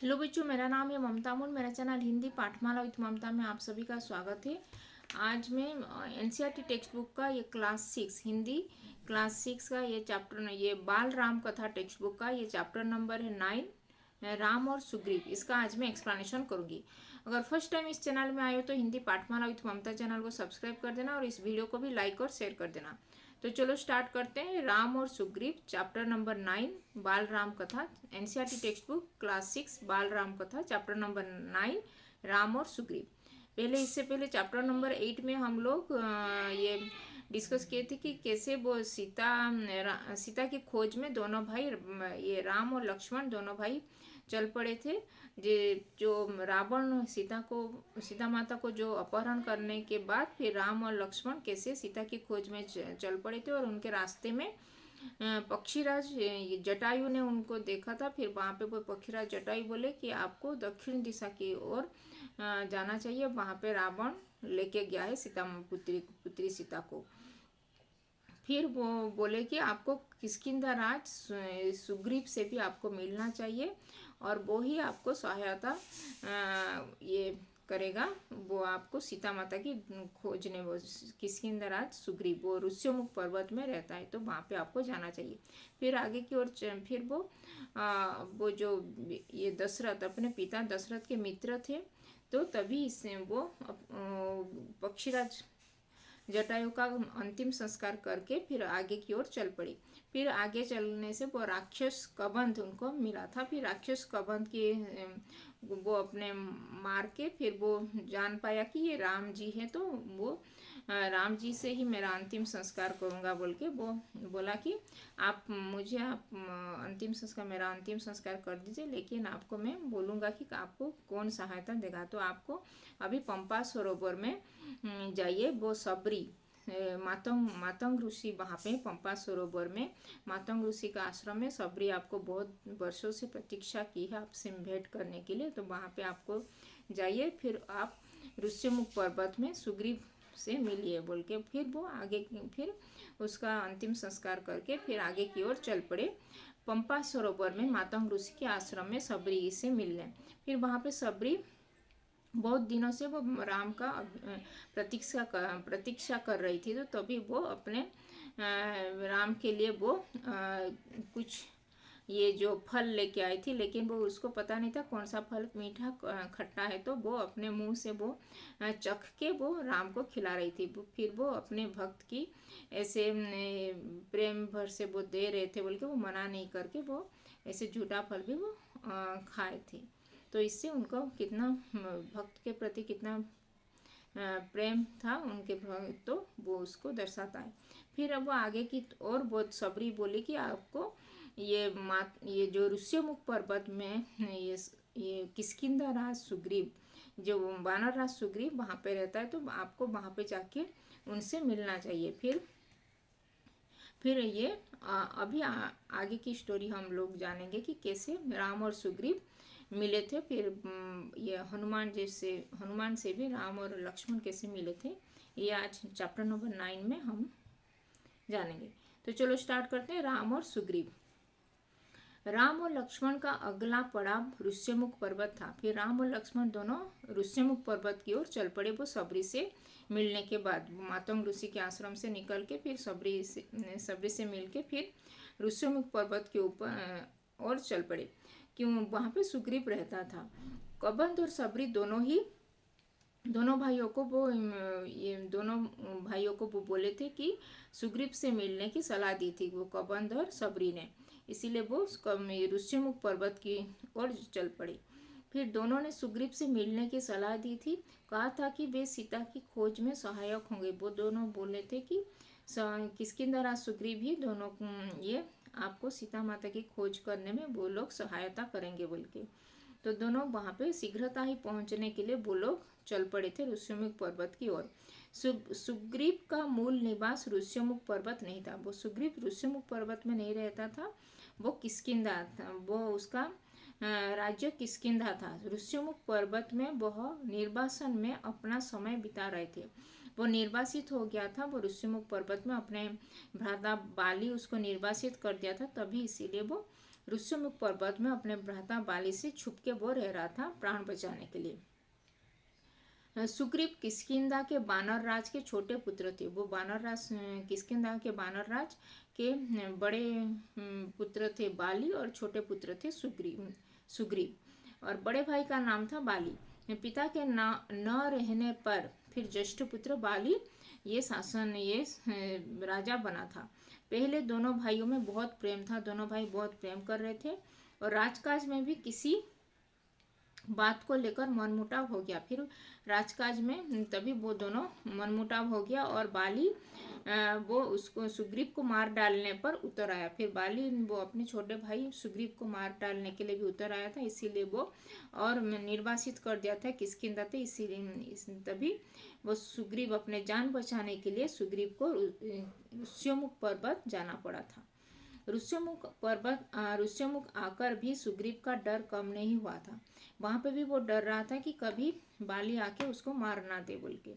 Hello बच्चों, मेरा नाम है ममता मुन। मेरा चैनल हिंदी पाठमाला विथ ममता में आप सभी का स्वागत है। आज मैं एनसीईआरटी टेक्स्ट बुक का ये क्लास 6 हिंदी क्लास 6 का ये चैप्टर, ये बाल राम कथा टेक्स्ट बुक का ये चैप्टर नंबर है 9, राम और सुग्रीव। इसका आज मैं एक्सप्लेनेशन करूंगी। अगर फर्स्ट टाइम इस चैनल में आए हो तो हिंदी पाठमाला विथ ममता चैनल को सब्सक्राइब कर देना और इस वीडियो को भी लाइक और शेयर कर देना। तो चलो स्टार्ट करते हैं। राम और सुग्रीव चैप्टर नंबर 9, बाल राम कथा, एनसीईआरटी टेक्स्ट बुक क्लास 6, बाल राम कथा चैप्टर नंबर 9, राम और सुग्रीव। पहले इससे पहले चैप्टर नंबर 8 में हम लोग ये डिस्कस किए थे कि कैसे वो सीता की खोज में दोनों भाई, ये राम और लक्ष्मण दोनों भाई चल पड़े थे। जो रावण सीता माता को जो अपहरण करने के बाद फिर राम और लक्ष्मण कैसे सीता की खोज में चल पड़े थे, और उनके रास्ते में पक्षीराज जटायु ने उनको देखा था। फिर वहाँ पे वो पक्षीराज जटायु बोले कि आपको दक्षिण दिशा की ओर जाना चाहिए, वहाँ पे रावण लेके गया है सीता पुत्री सीता को। फिर वो बोले कि आपको किष्किंधा राज सुग्रीव से भी आपको मिलना चाहिए, और वो ही आपको सहायता ये करेगा। वो आपको सीता माता की खोजने, वो किष्किंधा राज सुग्रीव वो ऋष्यमुख पर्वत में रहता है, तो वहाँ पे आपको जाना चाहिए। फिर आगे की ओर फिर वो जो ये दशरथ, अपने पिता दशरथ के मित्र थे, तो तभी इससे वो पक्षीराज जटायु का अंतिम संस्कार करके फिर आगे की ओर चल पड़ी। फिर आगे चलने से वो राक्षस कबंध उनको मिला था। फिर राक्षस कबंध के वो अपने मार के फिर वो जान पाया कि ये राम जी है, तो वो राम जी से ही मेरा अंतिम संस्कार करूँगा बोल के वो बोला कि आप अंतिम संस्कार, मेरा अंतिम संस्कार कर दीजिए, लेकिन आपको मैं बोलूँगा कि आपको कौन सहायता देगा। तो आपको अभी पंपा सरोवर में जाइए। वो सबरी मातंग ऋषि वहाँ पे पंपा सरोवर में मातंग ऋषि का आश्रम में सबरी आपको बहुत वर्षों से प्रतीक्षा की है आपसे भेंट करने के लिए, तो वहाँ पे आपको जाइए। फिर आप ऋष्यमुख पर्वत में सुग्रीव से मिलिए बोल के फिर वो आगे फिर उसका अंतिम संस्कार करके फिर आगे की ओर चल पड़े। पंपा सरोवर में मातंग ऋषि के आश्रम में सबरी से मिलने। फिर वहाँ पे सबरी बहुत दिनों से वो राम का प्रतीक्षा कर रही थी, तो तभी वो अपने राम के लिए वो कुछ ये जो फल लेके आई थी, लेकिन वो उसको पता नहीं था कौन सा फल मीठा खट्टा है, तो वो अपने मुंह से वो चख के वो राम को खिला रही थी। फिर वो अपने भक्त की ऐसे प्रेम भर से वो दे रहे थे बोल के वो मना नहीं करके वो ऐसे झूठा फल भी वो खाए थे। तो इससे उनको कितना भक्त के प्रति कितना प्रेम था उनके भक्त, तो वो उसको दर्शाता है। फिर अब वो आगे की और बहुत सबरी बोली कि आपको ये जो ऋष्यमुख पर्वत में ये किष्किंधा राज सुग्रीव, जो वानर राज सुग्रीव वहाँ पे रहता है, तो आपको वहाँ पे जाके उनसे मिलना चाहिए। फिर ये अभी आगे की स्टोरी हम लोग जानेंगे कि कैसे राम और सुग्रीव मिले थे। फिर ये हनुमान से भी राम और लक्ष्मण कैसे मिले थे, ये आज चैप्टर नंबर 9 में हम जानेंगे। तो चलो स्टार्ट करते हैं। राम और सुग्रीव। राम और लक्ष्मण का अगला पड़ाव ऋष्यमुख पर्वत था। फिर राम और लक्ष्मण दोनों ऋष्यमुख पर्वत की ओर चल पड़े। वो सबरी से मिलने के बाद मातंग ऋषि के आश्रम से निकल के फिर सबरी से मिल के फिर ऋष्यमुख पर्वत के ऊपर और चल पड़े, क्यों वहाँ पे सुग्रीव रहता था। कबंध और सबरी दोनों भाइयों को वो बोले थे कि सुग्रीव से मिलने की सलाह दी थी वो कबंध और सबरी ने, इसीलिए वो ऋष्यमुख पर्वत की ओर चल पड़े। फिर दोनों ने सुग्रीव से मिलने की सलाह दी थी, कहा था कि वे सीता की खोज में सहायक होंगे। वो दोनों बोले थे कि किष्किंधा राज सुग्रीव ही दोनों ये आपको सीता माता की खोज करने में वो लोग सहायता करेंगे बोल के। तो दोनों वहाँ पे शीघ्रता ही पहुँचने के लिए वो लोग चल पड़े थे ऋष्यमुख पर्वत की ओर। सुग्रीव का मूल निवास ऋष्यमुख पर्वत नहीं था। वो सुग्रीव ऋष्यमुख पर्वत में नहीं रहता था, वो किष्किंधा था। वो उसका राज्य किष्किंधा था। ऋष्यमुख पर्वत में वह निर्वासन में अपना समय बिता रहे थे। वो निर्वासित हो गया था, वो ऋष्यमुख पर्वत में अपने भ्राता बाली उसको निर्वासित कर दिया था, तभी इसीलिए वो ऋष्यमुख पर्वत में अपने भ्राता बाली से छुप के वो रह रहा था प्राण बचाने के लिए। सुग्रीव किष्किंधा के वानर राज के छोटे पुत्र थे। वो वानर राज किष्किंधा के वानर राज के बड़े पुत्र थे बाली और छोटे पुत्र थे सुग्रीव और बड़े भाई का नाम था बाली। पिता के न रहने पर फिर ज्येष्ठ पुत्र बाली ये राजा बना था। पहले दोनों भाइयों में बहुत प्रेम था, दोनों भाई बहुत प्रेम कर रहे थे और राजकाज में भी किसी बात को लेकर मनमुटाव हो गया। फिर राजकाज में तभी वो दोनों मनमुटाव हो गया और बाली वो उसको सुग्रीव को मार डालने पर उतर आया। फिर बाली वो अपने छोटे भाई सुग्रीव को मार डालने के लिए भी उतर आया था, इसीलिए वो और निर्वासित कर दिया था किष्किंधा थे। इसीलिए तभी वो सुग्रीव अपने जान बचाने के लिए सुग्रीव को ऋष्यमुख पर्वत जाना पड़ा था। ऋष्यमुख आकर भी सुग्रीव का डर कम नहीं हुआ था। वहां पे भी वो डर रहा था कि कभी बाली आके उसको मार ना दे बोल के।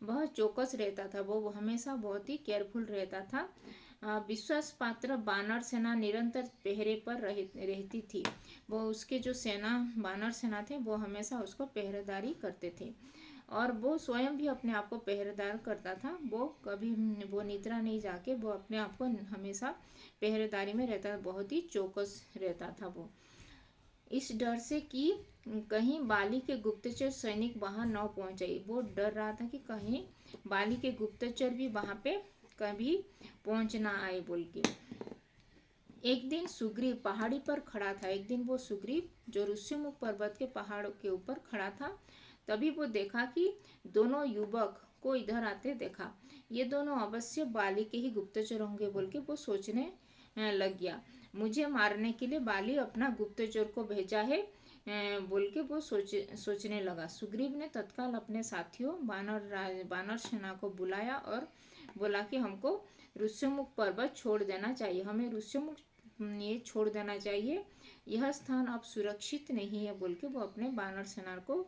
वह चौकस रहता था, वो हमेशा बहुत ही केयरफुल रहता था। विश्वास पात्र बानर सेना निरंतर पहरे पर रहती थी। वो उसके जो बानर सेना थे वो हमेशा उसको पहरेदारी करते थे और वो स्वयं भी अपने आप को पहरेदार करता था। वो कभी वो निद्रा नहीं जाके वो अपने आप को हमेशा पहरेदारी में रहता था, बहुत ही चौकस रहता था वो, इस डर से कि कहीं बाली के गुप्तचर सैनिक वहां न पहुंच जाए। वो डर रहा था कि कहीं बाली के गुप्तचर भी वहां पे कभी पहुंच ना आए बोल के। एक दिन सुग्रीव पहाड़ी पर खड़ा था। एक दिन वो सुग्रीव जो ऋष्यमुख पर्वत के पहाड़ के ऊपर खड़ा था, तभी वो देखा कि दोनों युवक को इधर आते देखा। ये दोनों अवश्य बाली के ही गुप्तचर होंगे बोल के वो सोचने लग गया। मुझे मारने के लिए बाली अपना गुप्तचर को भेजा है बोल के वो सोचने लगा। सुग्रीव ने तत्काल अपने साथियों बानर सेना को बुलाया और बोला कि हमको ऋष्यमुख पर्वत छोड़ देना चाहिए, हमें ऋष्यमुख ये छोड़ देना चाहिए, यह स्थान अब सुरक्षित नहीं है बोल के वो अपने बानर सेना को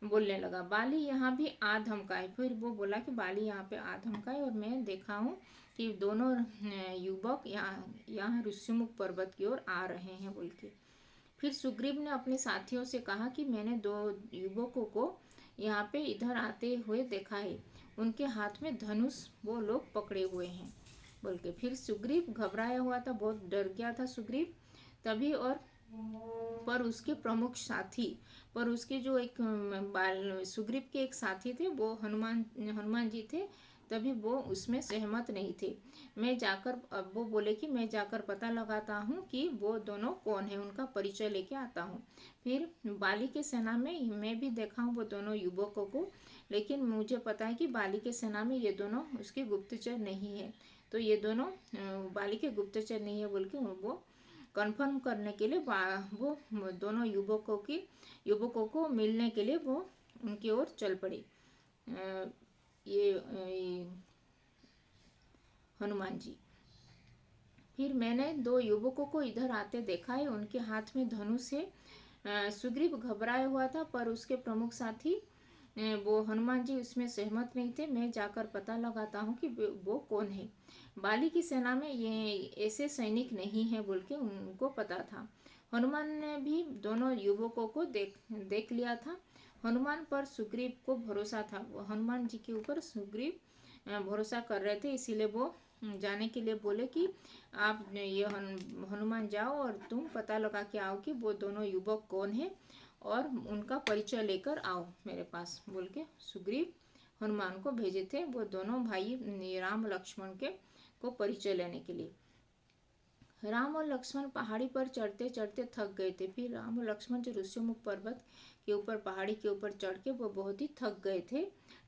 बोलने लगा। बाली यहाँ भी आ धमकाए। फिर वो बोला कि बाली यहाँ पे आ धमकाए और मैं देखा हूँ कि दोनों युवक यहाँ ऋष्यमुख पर्वत की ओर आ रहे हैं बोल के। फिर सुग्रीव ने अपने साथियों से कहा कि मैंने दो युवकों को यहाँ पे इधर आते हुए देखा है, उनके हाथ में धनुष वो लोग पकड़े हुए हैं बोल के। फिर सुग्रीव घबराया हुआ था, बहुत डर गया था सुग्रीव तभी। और पर उसके प्रमुख साथी पर उसके जो एक सुग्रीव के एक साथी थे वो हनुमान जी थे, तभी वो उसमें सहमत नहीं थे। अब वो बोले कि मैं जाकर पता लगाता हूँ कि वो दोनों कौन है, उनका परिचय लेके आता हूँ। फिर बाली के सेना में मैं भी देखा हूँ वो दोनों युवकों को, लेकिन मुझे पता है कि बाली के सेना में ये दोनों उसके गुप्तचर नहीं है, तो ये दोनों बाली के गुप्तचर नहीं है बोल के वो कन्फर्म करने के लिए वो दोनों युवकों को मिलने के लिए वो उनकी ओर चल पड़े। ये हनुमान जी। फिर मैंने दो युवकों को इधर आते देखा है, उनके हाथ में धनुष है। सुग्रीव घबराया हुआ था पर उसके प्रमुख साथी वो हनुमान जी उसमें सहमत नहीं थे। मैं जाकर पता लगाता हूँ कि वो कौन है। बाली की सेना में ये ऐसे सैनिक नहीं है बोल के उनको पता था। हनुमान ने भी दोनों युवकों को देख लिया था। हनुमान पर सुग्रीव को भरोसा था, हनुमान जी के ऊपर सुग्रीव भरोसा कर रहे थे, इसीलिए वो जाने के लिए बोले कि आप ये हनुमान जाओ और तुम पता लगा के आओ कि वो दोनों युवक कौन है और उनका परिचय लेकर आओ मेरे पास बोल के सुग्रीव हनुमान को भेजे थे। वो दोनों भाई राम लक्ष्मण को परिचय लेने के लिए। राम और लक्ष्मण पहाड़ी पर चढ़ते चढ़ते थक गए थे। फिर राम और लक्ष्मण जो ऋष्यमुख पर्वत के ऊपर पहाड़ी के ऊपर चढ़ के वो बहुत ही थक गए थे,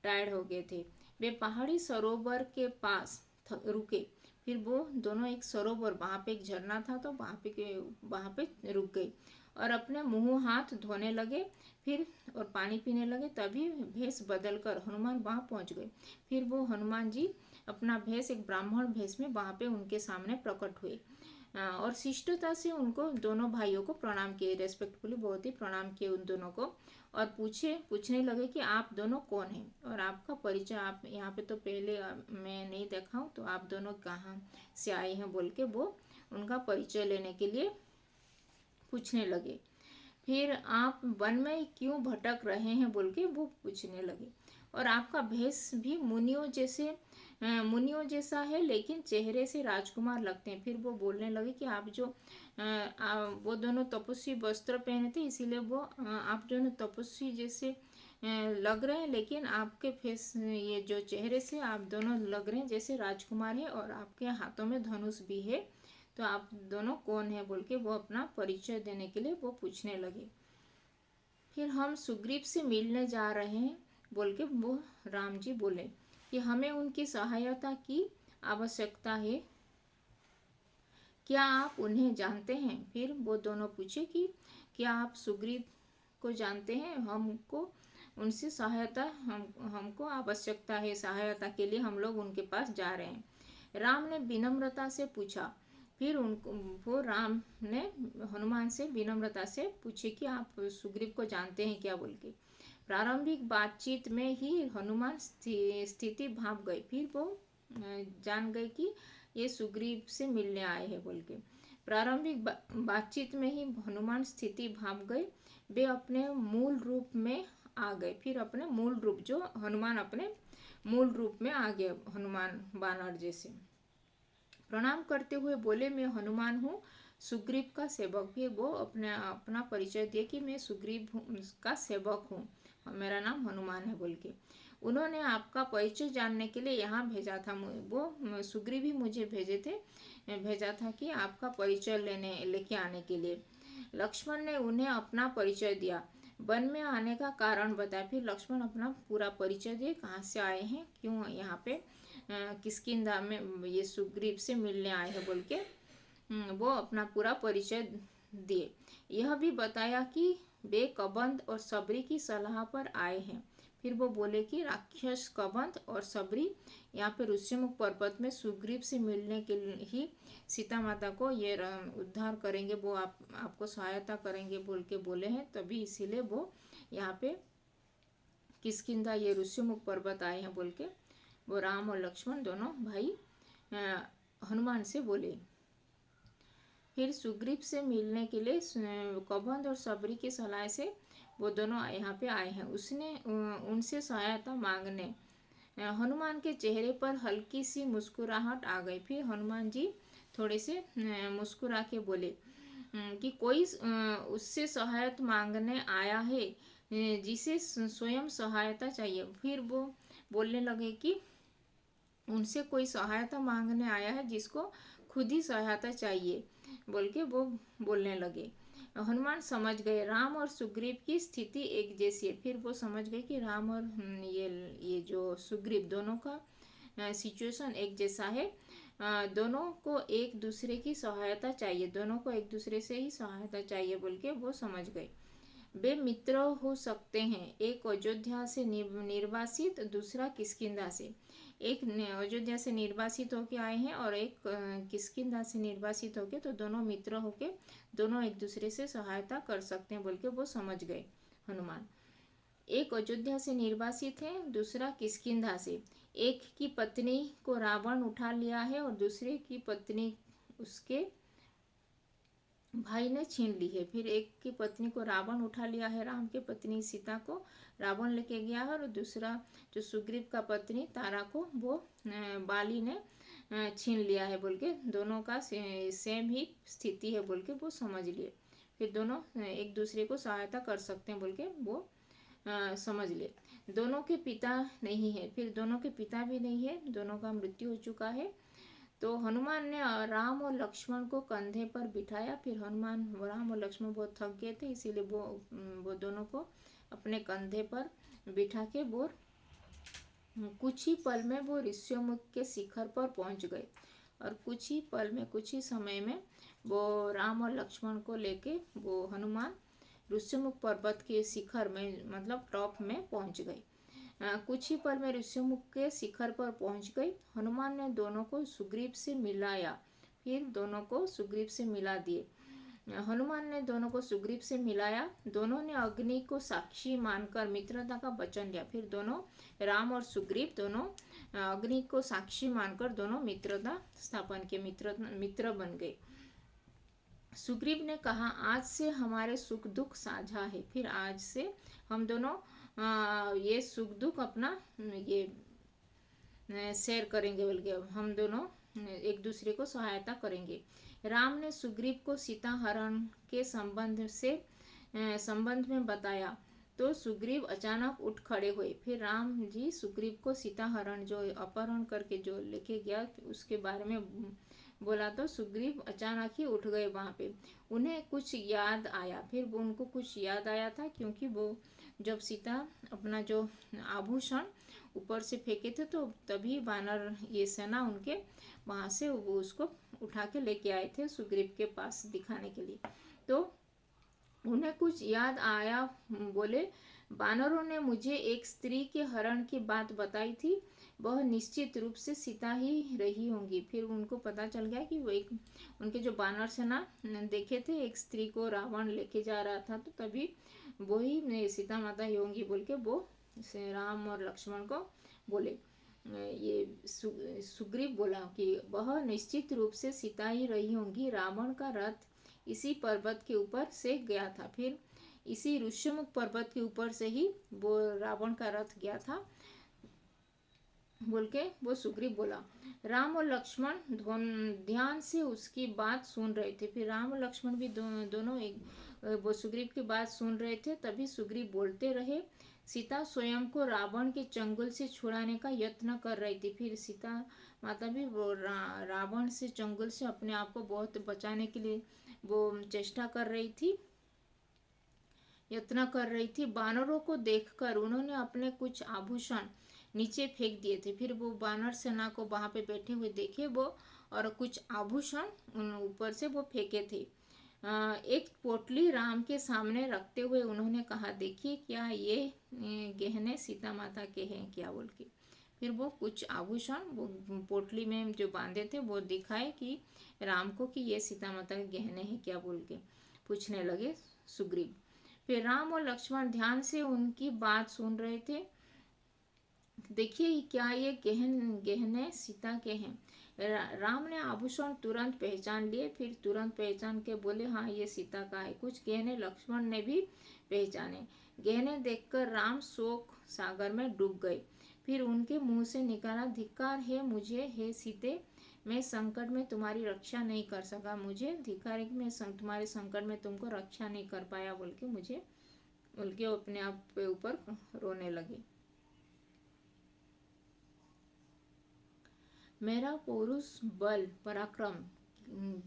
टायर्ड हो गए थे। वे पहाड़ी सरोवर के पास रुके। फिर वो दोनों एक सरोवर, वहाँ पे एक झरना था तो वहाँ पे रुक गए और अपने मुंह हाथ धोने लगे फिर और पानी पीने लगे। तभी भेष बदलकर हनुमान वहाँ पहुँच गए। फिर वो हनुमान जी अपना भेष एक ब्राह्मण भेष में वहाँ पे उनके सामने प्रकट हुए और शिष्टता से उनको दोनों भाइयों को प्रणाम किए, रेस्पेक्टफुली बहुत ही प्रणाम किए उन दोनों को और पूछने लगे कि आप दोनों कौन हैं और आपका परिचय, आप यहाँ पे तो पहले मैं नहीं देखा हूँ, तो आप दोनों कहाँ से आए हैं बोल के वो उनका परिचय लेने के लिए पूछने लगे। फिर आप वन में क्यों भटक रहे हैं बोल के वो पूछने लगे। और आपका भेष भी मुनियों जैसा है, लेकिन चेहरे से राजकुमार लगते हैं। फिर वो बोलने लगे कि आप जो वो दोनों तपस्वी वस्त्र पहने थे, इसीलिए वो आप दोनों तपस्वी जैसे लग रहे हैं, लेकिन आपके फेस ये जो चेहरे से आप दोनों लग रहे हैं जैसे राजकुमार है, और आपके हाथों में धनुष भी है। तो आप दोनों कौन है बोल के वो अपना परिचय देने के लिए वो पूछने लगे। फिर हम सुग्रीव से मिलने जा रहे हैं बोल के वो राम जी बोले कि हमें उनकी सहायता की आवश्यकता है, क्या आप उन्हें जानते हैं? फिर वो दोनों पूछे कि क्या आप सुग्रीव को जानते हैं? हमको उनसे सहायता हमको आवश्यकता है, सहायता के लिए हम लोग उनके पास जा रहे हैं। राम ने विनम्रता से पूछा। फिर उनको वो राम ने हनुमान से विनम्रता से पूछे कि आप सुग्रीव को जानते हैं क्या बोल के। प्रारंभिक बातचीत में ही हनुमान स्थिति भाप गई। फिर वो जान गए कि ये सुग्रीव से मिलने आए हैं बोल के। प्रारंभिक बातचीत में ही हनुमान स्थिति भाप गए। वे अपने मूल रूप में आ गए। फिर अपने मूल रूप जो हनुमान अपने मूल रूप में आ गए, हनुमान बानर जैसे। प्रणाम करते हुए बोले, मैं हनुमान हूँ, सुग्रीव का सेवक। भी वो अपना परिचय दिए कि मैं सुग्रीव का सेवक हूँ, मेरा नाम हनुमान है बोल के। उन्होंने आपका परिचय जानने के लिए यहाँ भेजा था। वो सुग्रीव ही मुझे भेजा था कि आपका परिचय लेके आने के लिए। लक्ष्मण ने उन्हें अपना परिचय दिया, वन में आने का कारण बताया। फिर लक्ष्मण अपना पूरा परिचय दिए, कहाँ से आए हैं, क्यों यहाँ पे किसकिंधा में ये सुग्रीव से मिलने आए हैं बोल के वो अपना पूरा परिचय दिए। यह भी बताया कि वे कबंध और सबरी की सलाह पर आए हैं। फिर वो बोले कि राक्षस कबंध और सबरी यहाँ पे ऋष्यमुख पर्वत में सुग्रीव से मिलने के लिए ही सीता माता को ये उद्धार करेंगे, वो आपको सहायता करेंगे बोल के बोले हैं। तभी इसीलिए वो यहाँ पे किसकिंधा ये ऋष्यमुख पर्वत आए हैं बोल के वो राम और लक्ष्मण दोनों भाई हनुमान से बोले। फिर सुग्रीव से मिलने के लिए कबंध और सबरी की सलाह से वो दोनों यहाँ पे आए हैं। उसने उनसे सहायता मांगने हनुमान के चेहरे पर हल्की सी मुस्कुराहट आ गई। फिर हनुमान जी थोड़े से मुस्कुरा के बोले कि कोई उससे सहायता मांगने आया है जिसे स्वयं सहायता चाहिए। फिर वो बोलने लगे कि उनसे कोई सहायता मांगने आया है जिसको खुद ही सहायता चाहिए बोल के वो बोलने लगे। हनुमान समझ गए राम और सुग्रीव की स्थिति एक जैसी है। फिर वो समझ गए कि राम और ये जो सुग्रीव दोनों का सिचुएशन एक जैसा है। दोनों को एक दूसरे की सहायता चाहिए, दोनों को एक दूसरे से ही सहायता चाहिए बोल के वो समझ गए। वे मित्र हो सकते हैं, एक अयोध्या से निर्वासित, दूसरा किष्किंधा से। एक अयोध्या से निर्वासित होके आए हैं और एक किष्किंधा से निर्वासित होके, तो दोनों मित्र होके दोनों एक दूसरे से सहायता कर सकते हैं बोल के वो समझ गए हनुमान। एक अयोध्या से निर्वासित है, दूसरा किष्किंधा से। एक की पत्नी को रावण उठा लिया है और दूसरे की पत्नी उसके भाई ने छीन ली है। फिर एक की पत्नी को रावण उठा लिया है, राम की पत्नी सीता को रावण लेके गया है, और दूसरा जो सुग्रीव का पत्नी तारा को वो बाली ने छीन लिया है बोल के दोनों का सेम ही स्थिति है बोल के वो समझ लिए। फिर दोनों एक दूसरे को सहायता कर सकते हैं बोल के वो समझ लिए। दोनों के पिता नहीं है, फिर दोनों के पिता भी नहीं है, दोनों का मृत्यु हो चुका है। तो हनुमान ने राम और लक्ष्मण को कंधे पर बिठाया। फिर राम और लक्ष्मण बहुत थक गए थे, इसीलिए वो दोनों को अपने कंधे पर बिठा के वो कुछ ही पल में वो ऋष्यमुख के शिखर पर पहुंच गए। और कुछ ही समय में वो राम और लक्ष्मण को लेके वो हनुमान ऋष्यमुख पर्वत के शिखर में मतलब टॉप में पहुंच गए। कुछ ही पल में ऋष्यमुख के शिखर पर पहुंच गई। हनुमान ने दोनों को सुग्रीव से मिलाया, फिर दोनों को सुग्रीव से मिला दिए। हनुमान ने दोनों को सुग्रीव से मिलाया। दोनों ने अग्नि को साक्षी मानकर मित्रता का वचन लिया। फिर दोनों राम और सुग्रीव दोनों अग्नि को साक्षी मानकर दोनों मित्रता स्थापन के मित्र बन गए। सुग्रीव ने कहा, आज से हमारे सुख दुख साझा है। फिर आज से हम दोनों ये सुख दुख अपना ये शेयर करेंगे, बल्कि हम दोनों एक दूसरे को सहायता करेंगे। राम ने सुग्रीव को सीता हरण के संबंध में बताया तो सुग्रीव अचानक उठ खड़े हुए। फिर राम जी सुग्रीव को सीता हरण जो अपहरण करके जो लेके गया उसके बारे में बोला तो सुग्रीव अचानक ही उठ गए वहाँ पे। उन्हें कुछ याद आया, फिर वो उनको कुछ याद आया था, क्योंकि वो जब सीता अपना जो आभूषण ऊपर से फेंके थे तो तभी वानर ये सेना उनके वहाँ से वो उसको उठा के लेके आए थे सुग्रीव के पास दिखाने के लिए। तो उन्हें कुछ याद आया, बोले, वानरों ने मुझे एक स्त्री के हरण की बात बताई थी, वह निश्चित रूप से सीता ही रही होंगी। फिर उनको पता चल गया कि वो एक उनके जो वानर सेना देखे थे एक स्त्री को रावण लेके जा रहा था, तो तभी वो ही सीता माता ही होंगी बोल के वो राम और लक्ष्मण को बोले। ये सुग्रीव बोला कि वह निश्चित रूप से सीता ही रही होंगी। रावण का रथ इसी पर्वत के ऊपर से गया था, फिर इसी ऋष्यमुख पर्वत के ऊपर से ही वो रावण का रथ गया था बोल के वो सुग्रीव बोला। राम और लक्ष्मण ध्यान से उसकी बात सुन रहे थे। फिर राम और लक्ष्मण भी दोनों एक वो सुग्रीव की बात सुन रहे थे। तभी सुग्रीव बोलते रहे, सीता स्वयं को रावण के चंगुल से छुड़ाने का यत्न कर रही थी। फिर सीता माता भी वो रावण से चंगुल से अपने आप को बहुत बचाने के लिए वो चेष्टा कर रही थी, यत्न कर रही थी। बानरों को देखकर उन्होंने अपने कुछ आभूषण नीचे फेंक दिए थे। फिर वो बानर सेना को वहां पे बैठे हुए देखे वो, और कुछ आभूषण उन ऊपर से वो फेंके थे। एक पोटली राम के सामने रखते हुए उन्होंने कहा, देखिए क्या ये गहने सीता माता के हैं क्या बोल के। फिर वो कुछ आभूषण वो पोटली में जो बांधे थे वो दिखाए कि राम को कि ये सीता माता के गहने हैं क्या बोल के पूछने लगे सुग्रीव। फिर राम और लक्ष्मण ध्यान से उनकी बात सुन रहे थे। देखिए क्या ये गहने सीता के हैं। राम ने आभूषण तुरंत पहचान लिए। फिर तुरंत पहचान के बोले, हाँ ये सीता का है। कुछ गहने लक्ष्मण ने भी पहचाने। गहने देखकर राम शोक सागर में डूब गए। फिर उनके मुंह से निकाला, धिक्कार है मुझे हे सीते, मैं संकट में तुम्हारी रक्षा नहीं कर सका। मुझे धिक्कार है कि मैं तुम्हारे संकट में तुमको रक्षा नहीं कर पाया बोल के मुझे बोल के अपने आप पे ऊपर रोने लगे। मेरा पौरुष बल पराक्रम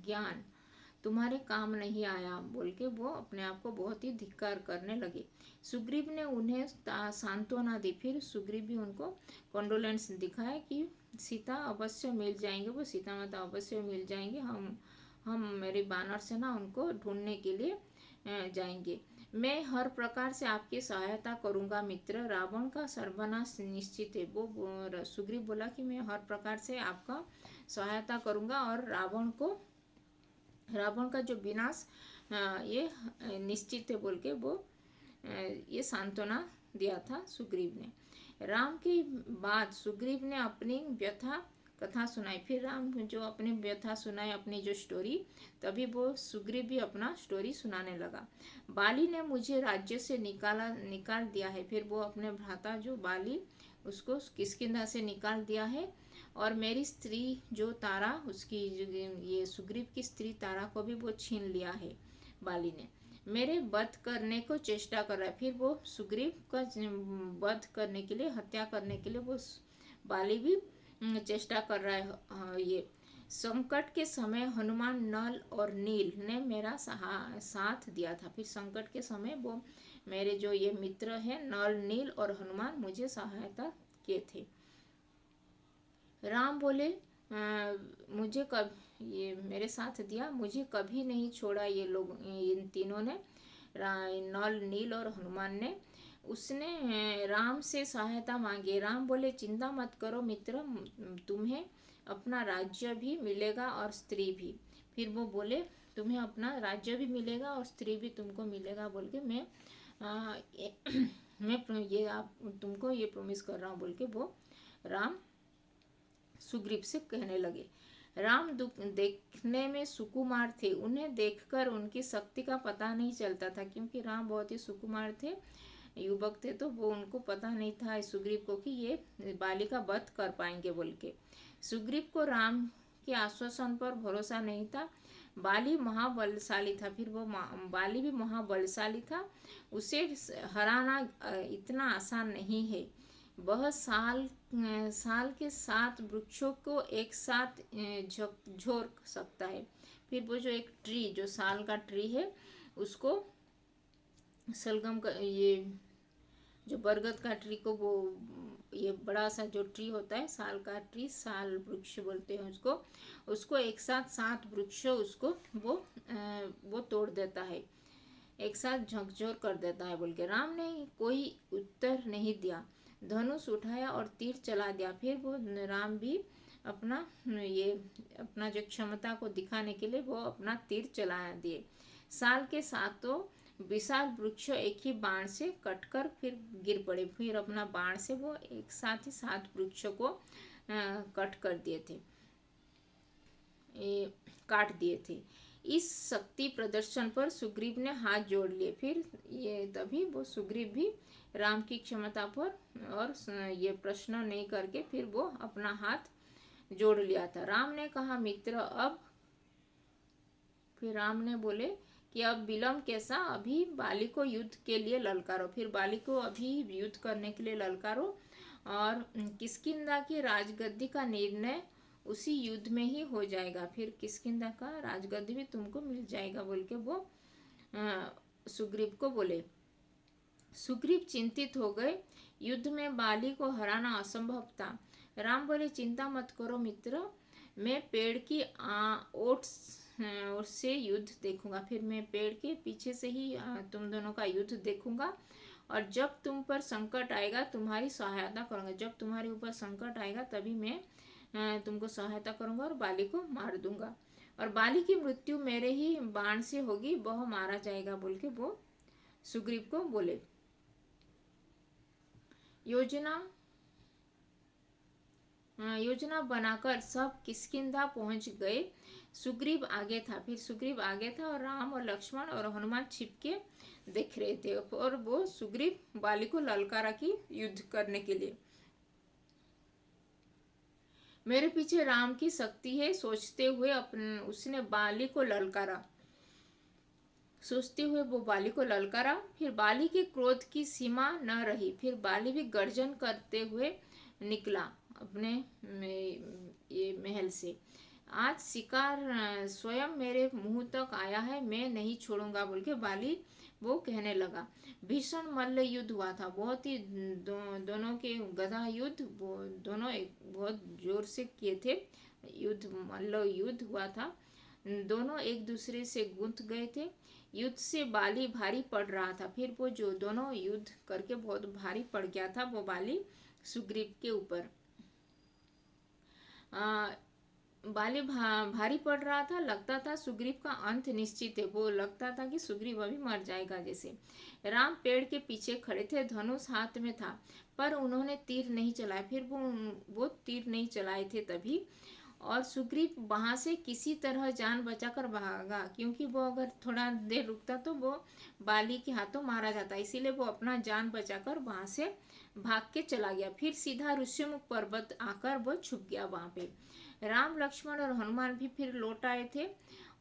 ज्ञान तुम्हारे काम नहीं आया बोल के वो अपने आप को बहुत ही धिक्कार करने लगे। सुग्रीव ने उन्हें सांत्वना दी। फिर सुग्रीव भी उनको कॉन्डोलेंस दिखाया कि सीता अवश्य मिल जाएंगे, वो सीता माता अवश्य मिल जाएंगे। हम मेरी बानर से ना उनको ढूंढने के लिए जाएंगे। मैं हर प्रकार से आपकी सहायता करूंगा मित्र, रावण का सर्वनाश निश्चित है। वो सुग्रीव बोला कि मैं हर प्रकार से आपका सहायता करूंगा और रावण का जो विनाश ये निश्चित है बोल के वो ये सांत्वना दिया था सुग्रीव ने। राम की बाद सुग्रीव ने अपनी व्यथा कथा सुनाई। फिर राम जो अपनी व्यथा सुनाई, अपनी जो स्टोरी, तभी वो सुग्रीव भी अपना स्टोरी सुनाने लगा। बाली ने मुझे राज्य से निकाल दिया है। फिर वो अपने भ्राता जो बाली उसको किष्किंधा से निकाल दिया है, और मेरी स्त्री जो तारा उसकी ये सुग्रीव की स्त्री तारा को भी वो छीन लिया है बाली ने। मेरे वध करने को चेष्टा कर रहा है। फिर वो सुग्रीव का वध करने के लिए, हत्या करने के लिए वो बाली भी चेष्टा कर रहा है। ये संकट के समय हनुमान नल और नील ने मेरा साथ दिया था। फिर संकट के समय वो मेरे जो ये मित्र हैं नल नील और हनुमान मुझे सहायता किए थे। राम बोले, मुझे कब ये मेरे साथ दिया, मुझे कभी नहीं छोड़ा ये लोग, इन तीनों ने, नल नील और हनुमान ने। उसने राम से सहायता मांगी। राम बोले, चिंता मत करो मित्र, तुम्हें अपना राज्य भी मिलेगा और स्त्री भी। फिर वो बोले, तुम्हें अपना राज्य भी मिलेगा और स्त्री भी तुमको मिलेगा बोल के मैं ये आप तुमको ये प्रॉमिस कर रहा हूँ बोल के वो राम सुग्रीव से कहने लगे। राम देखने में सुकुमार थे, उन्हें देखकर उनकी शक्ति का पता नहीं चलता था, क्योंकि राम बहुत ही सुकुमार थे, युवक थे, तो वो उनको पता नहीं था सुग्रीव को कि ये बाली का वध कर पाएंगे बोल के। सुग्रीव को राम के आश्वासन पर भरोसा नहीं था। बाली महाबलशाली था, फिर वो बाली भी महाबलशाली था, उसे हराना इतना आसान नहीं है। वह साल के 7 वृक्षों को एक साथ झकझोर सकता है। फिर वो जो एक ट्री, जो साल का ट्री है, उसको सलगम का ये जो बरगद का ट्री को वो ये बड़ा सा जो ट्री होता है, साल का ट्री, साल वृक्ष बोलते हैं उसको, उसको एक साथ 7 वृक्ष उसको वो तोड़ देता है, एक साथ झकझोर कर देता है बोल के। राम ने कोई उत्तर नहीं दिया, धनुष उठाया और तीर चला दिया। फिर वो राम भी अपना जो क्षमता को दिखाने के लिए वो अपना तीर चला दिए। साल के 7 विशाल वृक्ष एक ही बाण से कटकर फिर गिर पड़े। फिर अपना बाण से वो एक साथ ही 7 वृक्षों को कट कर दिए थे, काट दिए थे। इस शक्ति प्रदर्शन पर सुग्रीव ने हाथ जोड़ लिए। फिर ये तभी वो सुग्रीव भी राम की क्षमता पर और ये प्रश्न नहीं करके फिर वो अपना हाथ जोड़ लिया था। राम ने कहा, मित्र अब, फिर राम ने बोले कि अब विलम्ब कैसा, अभी बाली को युद्ध के लिए ललकारो। फिर बाली को अभी युद्ध करने के लिए ललकारो, और किष्किंधा की राजगद्दी का निर्णय उसी युद्ध में ही हो जाएगा। फिर किष्किंधा का राजगद्दी भी तुमको मिल जाएगा बोल के वो सुग्रीव को बोले। सुग्रीव चिंतित हो गए, युद्ध में बाली को हराना असंभव था। राम बोले, चिंता मत करो मित्र, मैं पेड़ की ओट से युद्ध देखूंगा। फिर मैं पेड़ के पीछे से ही तुम दोनों का युद्ध देखूंगा, और जब तुम पर संकट आएगा तुम्हारी सहायता करूंगा। जब तुम्हारे ऊपर संकट आएगा तभी मैं तुमको सहायता करूंगा और बाली को मार दूंगा, और बाली की मृत्यु मेरे ही बाण से होगी, वह मारा जाएगा बोल के वो सुग्रीव को बोले। योजना बनाकर सब किष्किंधा पहुंच गए। सुग्रीव आगे था, फिर सुग्रीव आगे था, और राम और लक्ष्मण और हनुमान छिपके देख रहे थे, और वो सुग्रीव बाली को ललकारा की युद्ध करने के लिए। मेरे पीछे राम की शक्ति है सोचते हुए उसने बाली को ललकारा। सोचते हुए वो बाली को ललकारा। फिर बाली के क्रोध की सीमा न रही, फिर बाली भी गर्जन करते हुए निकला अपने ये महल से। आज शिकार स्वयं मेरे मुंह तक आया है, मैं नहीं छोड़ूंगा बोल के बाली वो कहने लगा। भीषण मल्ल युद्ध हुआ था, बहुत ही दोनों के गदा युद्ध, वो दोनों बहुत जोर से किए थे युद्ध, मल्ल युद्ध हुआ था। दोनों एक दूसरे से गुंथ गए थे। युद्ध से बाली भारी पड़ रहा था। फिर वो जो दोनों युद्ध करके बहुत भारी पड़ गया था वो बाली सुग्रीव के ऊपर। बाली भारी पड़ रहा था, लगता था सुग्रीव का अंत निश्चित है। वो लगता था कि सुग्रीव अभी मर जाएगा जैसे। राम पेड़ के पीछे खड़े थे, धनुष हाथ में था, पर उन्होंने तीर नहीं चलाया। फिर वो तीर नहीं चलाए थे तभी, और सुग्रीव वहां से किसी तरह जान बचाकर भागा, क्योंकि वो अगर थोड़ा देर रुकता तो वो बाली के हाथों मारा जाता, इसीलिए वो अपना जान बचाकर वहां से भाग के चला गया। फिर सीधा ऋष्यमुख पर्वत आकर वो छुप गया वहां पे। राम, लक्ष्मण और हनुमान भी फिर लौट आए थे,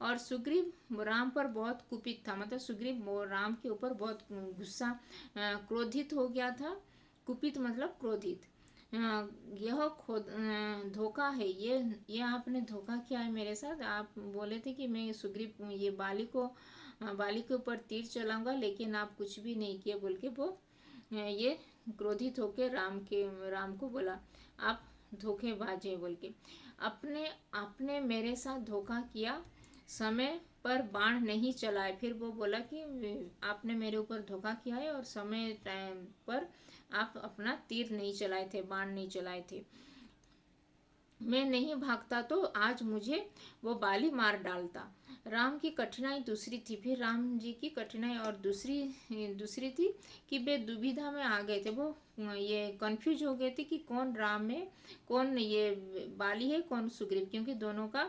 और सुग्रीव राम पर बहुत कुपित था, मतलब सुग्रीव राम के ऊपर बहुत गुस्सा, क्रोधित हो गया था। कुपित मतलब क्रोधित। यह धोखा है, ये आपने धोखा किया है मेरे साथ। आप बोले थे कि मैं सुग्रीव ये बाली के ऊपर तीर चलाऊंगा, लेकिन आप कुछ भी नहीं किए बोल के वो ये क्रोधित होकर राम को बोला, आप धोखेबाज है बोल के। आपने मेरे साथ धोखा किया, समय पर बाण नहीं चलाए। फिर वो बोला कि आपने मेरे ऊपर धोखा किया है, और समय टाइम पर आप अपना तीर नहीं चलाए थे, बाण नहीं चलाए थे। मैं नहीं भागता तो आज मुझे वो बाली मार डालता। राम की कठिनाई दूसरी थी। फिर राम जी की कठिनाई और दूसरी दूसरी थी कि वे दुविधा में आ गए थे। वो ये कंफ्यूज हो गए थे कि कौन राम है, कौन ये बाली है, कौन सुग्रीव, क्योंकि दोनों का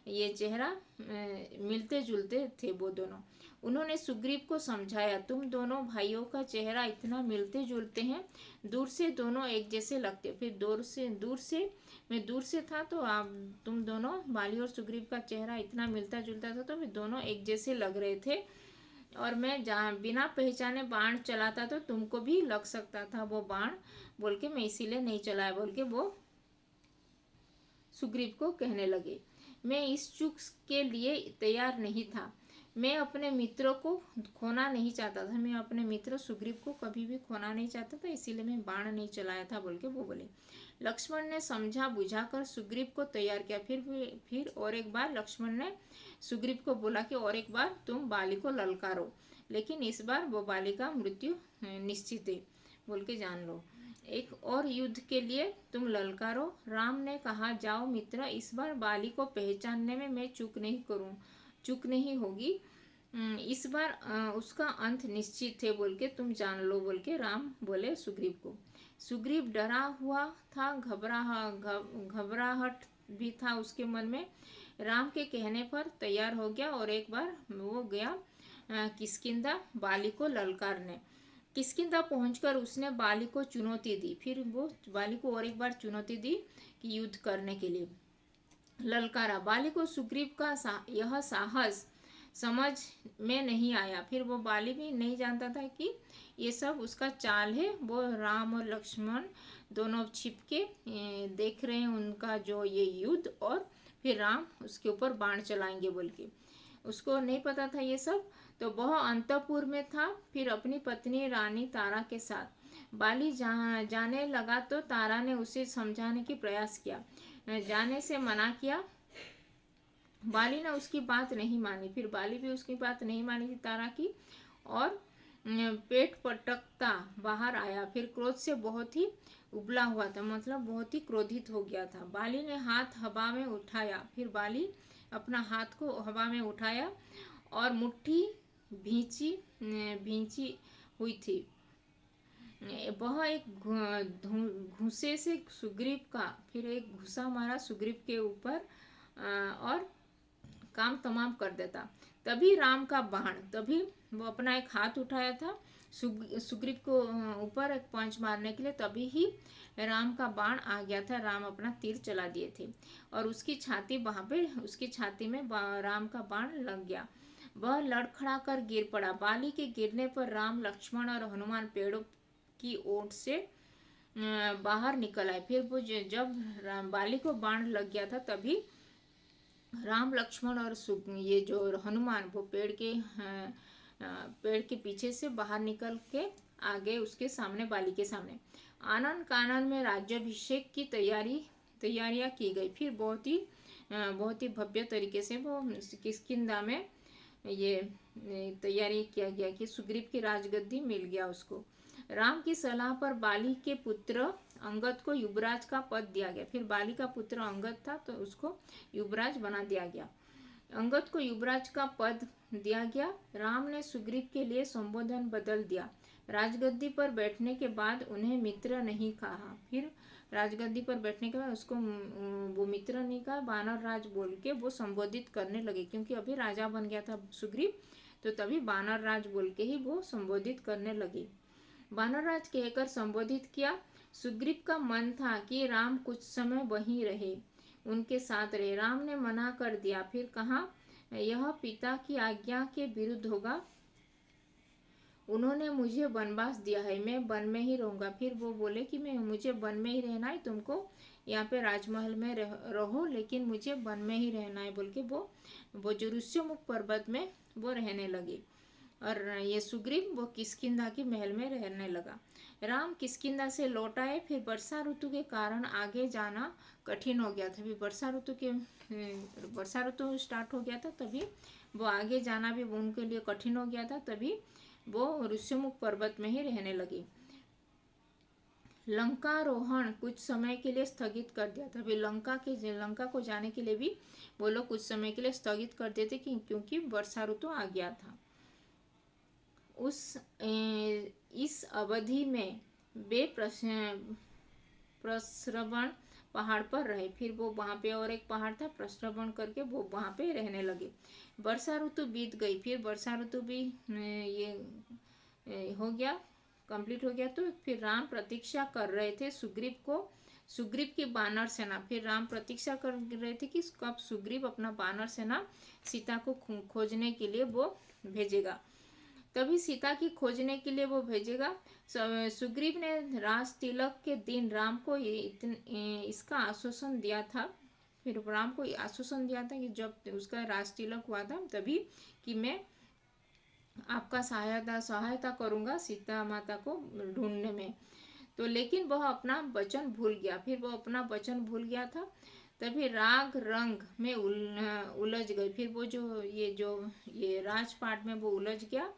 ये चेहरा मिलते जुलते थे वो दोनों। उन्होंने सुग्रीव को समझाया, तुम दोनों भाइयों का चेहरा इतना मिलते जुलते हैं, दूर से दोनों एक जैसे लगते। फिर दूर से था तो आप तुम दोनों बाली और सुग्रीव का चेहरा इतना मिलता जुलता था तो वे दोनों एक जैसे लग रहे थे। और मैं जहाँ बिना पहचाने बाण चलाता तो तुमको भी लग सकता था वो बाण, बोल के मैं इसीलिए नहीं चलाया, बोल के वो सुग्रीव को कहने लगे। मैं इस चूक के लिए तैयार नहीं था। मैं अपने मित्रों को खोना नहीं चाहता था। मैं अपने मित्र सुग्रीव को कभी भी खोना नहीं चाहता था, इसीलिए मैं बाण नहीं चलाया था, बोल के वो बोले। लक्ष्मण ने समझा बुझाकर सुग्रीव को तैयार किया। फिर और एक बार लक्ष्मण ने सुग्रीव को बोला कि और एक बार तुम बाली को ललकारो, लेकिन इस बार वो बाली का मृत्यु निश्चित है, बोल के जान लो। एक और युद्ध के लिए तुम ललकारो। राम ने कहा, जाओ मित्र, इस बार बाली को पहचानने में मैं चूक नहीं होगी। इस बार उसका अंत निश्चित है, बोल के तुम जान लो, बोल के राम बोले सुग्रीव को। सुग्रीव डरा हुआ था, घबराहट भी था उसके मन में। राम के कहने पर तैयार हो गया और एक बार वो गया किष्किंधा बाली को ललकारने। किष्किंधा पहुंचकर उसने बाली को चुनौती दी। फिर वो बाली को और एक बार चुनौती दी कि युद्ध करने के लिए ललकारा। बाली को सुग्रीव का यह साहस समझ में नहीं आया। फिर वो बाली भी नहीं जानता था कि ये सब उसका चाल है। वो राम और लक्ष्मण दोनों छिप के देख रहे हैं उनका जो ये युद्ध, और फिर राम उसके ऊपर बाण चलाएंगे बोल के। उसको नहीं पता था ये सब। तो वह अंतपुर में था, फिर अपनी पत्नी रानी तारा के साथ। बाली जाने लगा तो तारा ने उसे समझाने की प्रयास किया, जाने से मना किया। बाली ने उसकी बात नहीं मानी। फिर बाली भी उसकी बात नहीं मानी थी तारा की, और पेट पटकता बाहर आया। फिर क्रोध से बहुत ही उबला हुआ था, मतलब बहुत ही क्रोधित हो गया था। बाली ने हाथ हवा में उठाया। फिर बाली अपना हाथ को हवा में उठाया और मुट्ठी भींची भींची हुई थी। वह एक घुसे से सुग्रीव का फिर एक घुसा मारा सुग्रीव के ऊपर और काम तमाम कर देता। तभी राम का बाण, तभी वो अपना एक हाथ उठाया था सुग्रीव को ऊपर एक पंच मारने के लिए, तभी ही राम का बाण आ गया था। राम अपना तीर चला दिए थे और उसकी छाती, वहाँ पे उसकी छाती में राम का बाण लग गया। वह लड़खड़ा कर गिर पड़ा। बाली के गिरने पर राम, लक्ष्मण और हनुमान पेड़ों की ओट से बाहर निकल आए। फिर वो जब बाली को बाण लग गया था, तभी राम, लक्ष्मण और ये जो हनुमान वो पेड़ के पीछे से बाहर निकल के आ गए उसके सामने, बाली के सामने। आनन कानन में राज्याभिषेक की तैयारियां की गई। फिर बहुत ही भव्य तरीके से वो किष्किंधा में ये तैयारी किया गया कि सुग्रीव की राजगद्दी मिल गया उसको। राम की सलाह पर बाली के पुत्र अंगद को युवराज का पद दिया गया। फिर बाली का पुत्र अंगद था तो उसको युवराज बना दिया गया। अंगद को युवराज का पद दिया गया। राम ने सुग्रीव के लिए संबोधन बदल दिया। राजगद्दी पर बैठने के बाद उन्हें मित्र नहीं कहा। फिर राजगद्दी पर बैठने के बाद उसको वो मित्र नहीं कहा, बानर राज बोल के वो संबोधित करने लगे, क्योंकि अभी राजा बन गया था सुग्रीव, तो तभी बानर राज बोल के ही वो संबोधित करने लगे। बानर राज कहकर संबोधित किया। सुग्रीव का मन था कि राम कुछ समय वहीं रहे, उनके साथ रहे। राम ने मना कर दिया। फिर कहा, यह पिता की आज्ञा के विरुद्ध होगा। उन्होंने मुझे वनवास दिया है, मैं वन में ही रहूंगा। फिर वो बोले कि मुझे वन में ही रहना है, तुमको यहाँ पे राजमहल में रहो, लेकिन मुझे वन में ही रहना है, बोल के वो जो ऋष्यमुख पर्वत में वो रहने लगे। और ये सुग्रीव वो किष्किंधा की महल में रहने लगा। राम किष्किंधा से लौट आए। फिर वर्षा ऋतु के कारण आगे जाना कठिन हो गया था। फिर वर्षा ऋतु स्टार्ट हो गया था, तभी वो आगे जाना भी उनके लिए कठिन हो गया था। तभी वो ऋष्यमुख पर्वत में ही रहने लगे। लंकारोहण कुछ समय के लिए स्थगित कर दिया था। फिर लंका को जाने के लिए भी वो लोग कुछ समय के लिए स्थगित कर देते क्योंकि वर्षा ऋतु आ गया था। इस अवधि में वे प्रस्रवण पहाड़ पर रहे। फिर वो वहाँ पे और एक पहाड़ था, प्रस्रवण करके वो वहाँ पे रहने लगे। वर्षा ऋतु बीत गई। फिर वर्षा ऋतु भी हो गया, कंप्लीट हो गया। तो फिर राम प्रतीक्षा कर रहे थे सुग्रीव की बानर सेना। फिर राम प्रतीक्षा कर रहे थे कि कब सुग्रीव अपना बानर सेना सीता को खोजने के लिए वो भेजेगा, तभी सीता की खोजने के लिए वो भेजेगा। सुग्रीव ने राज तिलक के दिन राम को इसका आश्वासन दिया था। फिर राम को आश्वासन दिया था कि जब उसका राज तिलक हुआ था तभी कि मैं आपका सहायता करूंगा सीता माता को ढूंढने में। तो लेकिन वह अपना वचन भूल गया। फिर वो अपना वचन भूल गया था, तभी राग रंग में उलझ गई। फिर वो ये राजपाट में वो उलझ गया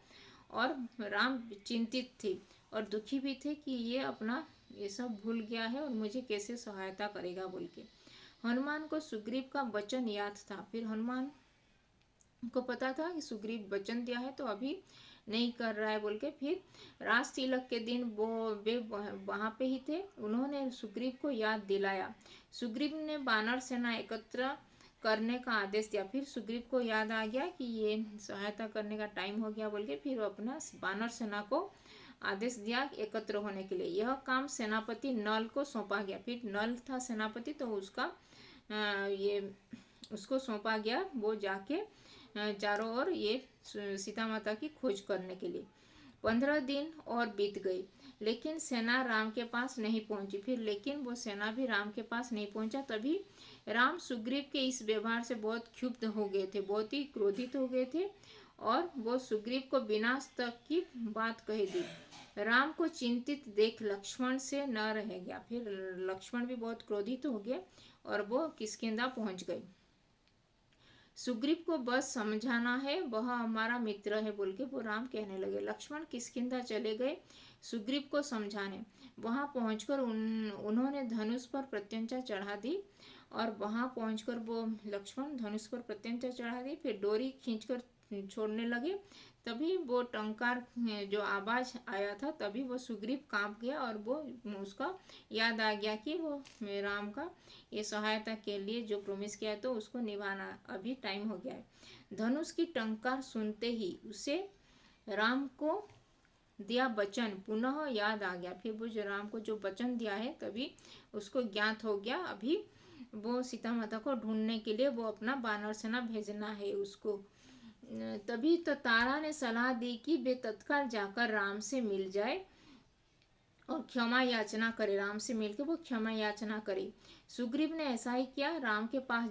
और राम चिंतित थे और दुखी भी थे कि ये सब भूल गया है और मुझे कैसे सहायता करेगा बोल के। हनुमान को सुग्रीव का वचन याद था। फिर हनुमान को पता था कि सुग्रीव वचन दिया है तो अभी नहीं कर रहा है बोल के। फिर राज तिलक के दिन वे वहाँ पे ही थे। उन्होंने सुग्रीव को याद दिलाया। सुग्रीव ने बानर सेना एकत्र करने का आदेश दिया। फिर सुग्रीव को याद आ गया कि ये सहायता करने का टाइम हो गया बोल के। फिर अपना बानर सेना को आदेश दिया एकत्र होने के लिए। यह काम सेनापति नल को सौंपा गया। फिर नल था सेनापति, तो उसको सौंपा गया वो जाके चारों ओर ये सीता माता की खोज करने के लिए। 15 दिन और बीत गई, लेकिन सेना राम के पास नहीं पहुंची। फिर लेकिन वो सेना भी राम के पास नहीं पहुंचा। तभी राम सुग्रीव के इस व्यवहार से बहुत क्षुब्ध हो गए थे, बहुत ही क्रोधित हो गए थे और वो सुग्रीव को विनाश तक की बात कह दी। राम को चिंतित देख लक्ष्मण से न रह गया। फिर लक्ष्मण भी बहुत क्रोधित हो गए और वो किष्किंधा पहुंच गए। सुग्रीव को बस समझाना है, वह हमारा मित्र है बोल के वो राम कहने लगे। लक्ष्मण किष्किंधा चले गए सुग्रीव को समझाने। वहां पहुंचकर उन्होंने धनुष पर प्रत्यंचा चढ़ा दी और वहां पहुंचकर वो लक्ष्मण धनुष पर प्रत्यंचा चढ़ा दी। फिर डोरी खींचकर छोड़ने लगे। तभी वो टंकार जो आवाज आया था, तभी वो सुग्रीव कांप गया और वो उसका याद आ गया कि वो राम का ये सहायता के लिए जो प्रॉमिस किया तो उसको निभाना अभी टाइम हो गया है। धनुष की टंकार सुनते ही उसे राम को दिया वचन पुनः याद आ गया। फिर वो जो राम को जो वचन दिया है तभी उसको ज्ञात हो गया, अभी वो सीता माता को ढूंढने के लिए वो अपना बानर सेना भेजना है उसको। तभी तो तारा ने सलाह दी कि वे तत्काल जाकर राम से मिल जाए और क्षमा याचना करे। राम से मिलकर वो क्षमा याचना करे। सुग्रीव ने ऐसा ही किया। राम के पास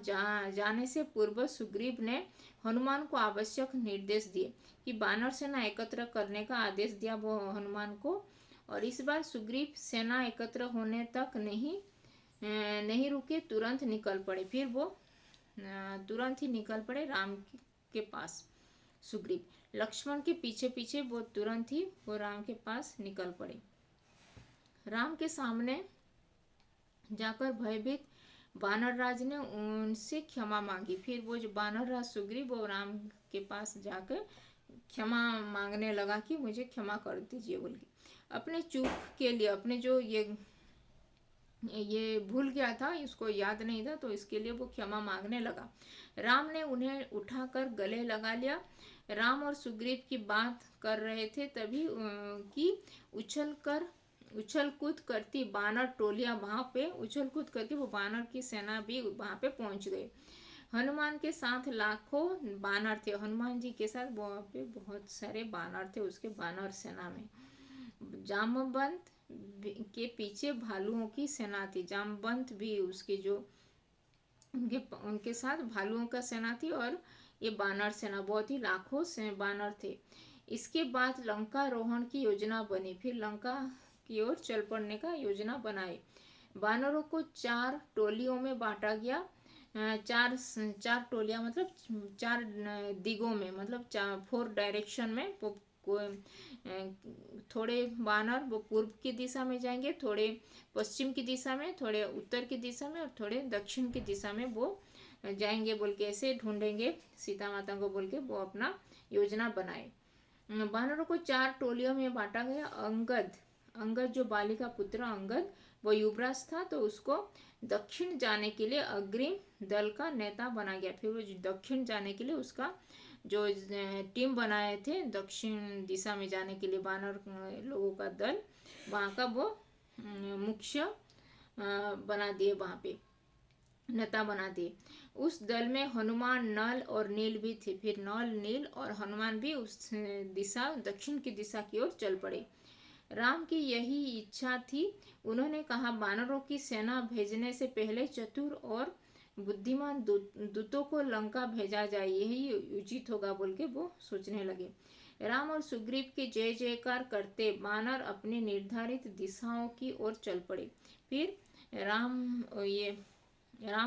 जाने से पूर्व सुग्रीव ने हनुमान को आवश्यक निर्देश दिए कि बानर सेना एकत्र करने का आदेश दिया वो हनुमान को। और इस बार सुग्रीव सेना एकत्र होने तक नहीं रुके, तुरंत निकल पड़े। फिर वो तुरंत ही निकल पड़े राम के पास। सुग्रीव लक्ष्मण के पीछे पीछे वो तुरंत ही वो राम के पास निकल पड़े। राम के सामने जाकर भयभीत बानरराज ने उनसे क्षमा मांगी। फिर वो जो बानरराज सुग्रीव वो राम के पास जाकर क्षमा मांगने लगा कि मुझे क्षमा कर दीजिए बोल के। अपने चूक के लिए, अपने जो ये भूल गया था, इसको याद नहीं था, तो इसके लिए वो क्षमा मांगने लगा। राम ने उन्हें उठाकर गले लगा लिया। राम और सुग्रीव की बात कर रहे थे तभी कि उछल कूद करती बानर टोलियां वहां पे उछल कूद करके वो बानर की सेना भी वहां पे पहुंच गए। हनुमान के साथ लाखों बानर थे। हनुमान जी के साथ वहां पे बहुत सारे बानर थे उसके बानर सेना में। जामवंत के पीछे भालुओं की सेना थी। जामवंत भी उसके जो उनके साथ भालुओं का सेना थी और ये बानर सेना बहुत ही लाखों से बानर थे। इसके बाद लंका रोहण की योजना बनी। फिर लंका की ओर चल पड़ने का योजना बनाए। बानरों को 4 टोलियों में बांटा गया। चार टोलियां मतलब 4 दिगों में, मतलब 4 डायरेक्शन में वो थोड़े वानर वो पूर्व की दिशा में जाएंगे, थोड़े पश्चिम की दिशा में, थोड़े उत्तर की दिशा में और थोड़े दक्षिण की दिशा में वो जाएंगे बोल के ऐसे ढूंढेंगे सीता माता को बोल के वो अपना योजना बनाए। वानरों को 4 टोलियों में बांटा गया। अंगद अंगद जो बाली का पुत्र अंगद वो युवराज था, तो उसको दक्षिण जाने के लिए अग्रिम दल का नेता बना गया। फिर वो दक्षिण जाने के लिए उसका जो टीम बनाए थे दक्षिण दिशा में जाने के लिए वानर लोगों का दल, वहाँ का वो मुख्य बना दिए, वहाँ पे नेता बना दिए। उस दल में हनुमान, नल और नील भी थे। फिर नल, नील और हनुमान भी उस दिशा दक्षिण की दिशा की ओर चल पड़े। राम की यही इच्छा थी। उन्होंने कहा वानरों की सेना भेजने से पहले चतुर और बुद्धिमान दूतों को लंका भेजा जाए, यही उचित होगा बोल के वो सोचने लगे। राम और सुग्रीव की जय जयकार करते वानर अपनी निर्धारित दिशाओं की ओर चल पड़े। फिर राम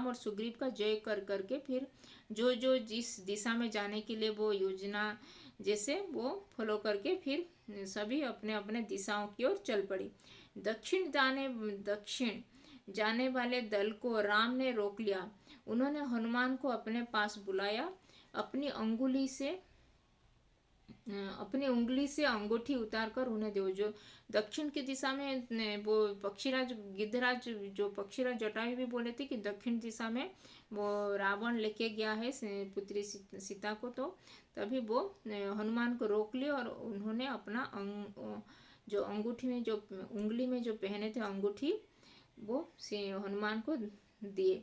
और सुग्रीव का जय कर करके फिर जो जो जिस दिशा में जाने के लिए वो योजना जैसे वो फॉलो करके फिर सभी अपने अपने दिशाओं की ओर चल पड़ी। दक्षिण जाने वाले दल को राम ने रोक लिया। उन्होंने हनुमान को अपने पास बुलाया। अपनी उंगली से अंगूठी उतार कर उन्हें दो। जो दक्षिण की दिशा में वो पक्षीराज गिद्धराज जो पक्षीराज जटायु भी बोले थे कि दक्षिण दिशा में वो रावण लेके गया है पुत्री सीता को, तो तभी वो हनुमान को रोक लिया और उन्होंने अपना जो अंगूठी में जो उंगली में जो पहने थे अंगूठी वो हनुमान को दिए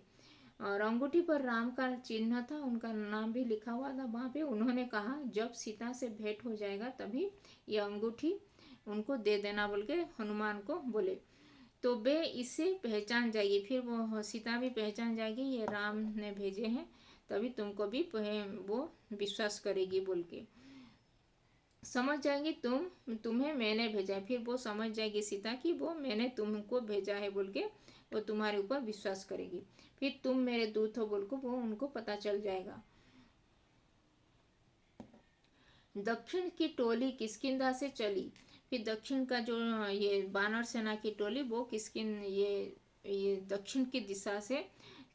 और अंगूठी पर राम का चिन्ह था, उनका नाम भी लिखा हुआ था वहाँ पे। उन्होंने कहा जब सीता से भेंट हो जाएगा तभी ये अंगूठी उनको दे देना बोल के हनुमान को बोले, तो वे इसे पहचान जाएगी। फिर वो सीता भी पहचान जाएगी ये राम ने भेजे हैं, तभी तुमको भी वो विश्वास करेगी बोल के समझ जाएंगी तुम्हें मैंने भेजा है। फिर वो समझ जाएगी सीता कि वो मैंने तुमको भेजा है बोल के वो तुम्हारे ऊपर विश्वास करेगी। फिर तुम मेरे दूत हो बोल को वो उनको पता चल जाएगा। दक्षिण की टोली किष्किंधा से चली। फिर दक्षिण का जो ये वानर सेना की टोली वो ये दक्षिण की दिशा से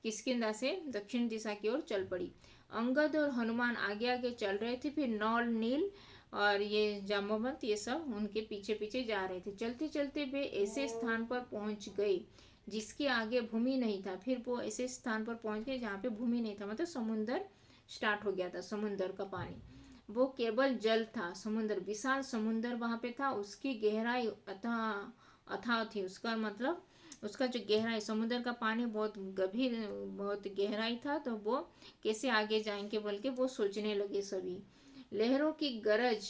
किष्किंधा से दक्षिण दिशा की ओर चल पड़ी। अंगद और हनुमान आगे आगे चल रहे थे। फिर नौल, नील और ये जाम्बवंत ये सब उनके पीछे पीछे जा रहे थे। चलते चलते वे ऐसे स्थान पर पहुंच गए जिसके आगे भूमि नहीं था। फिर वो ऐसे स्थान पर पहुंच गए जहाँ पे भूमि नहीं था, मतलब समुंदर स्टार्ट हो गया था, समुंदर का पानी, वो केवल जल था। समुंदर, विशाल समुंदर वहाँ पे था, उसकी गहराई अथाह थी। उसका मतलब उसका जो गहराई, समुद्र का पानी बहुत गंभीर, बहुत गहराई था, तो वो कैसे आगे जाएंगे बोल के वो सोचने लगे सभी। लहरों की गरज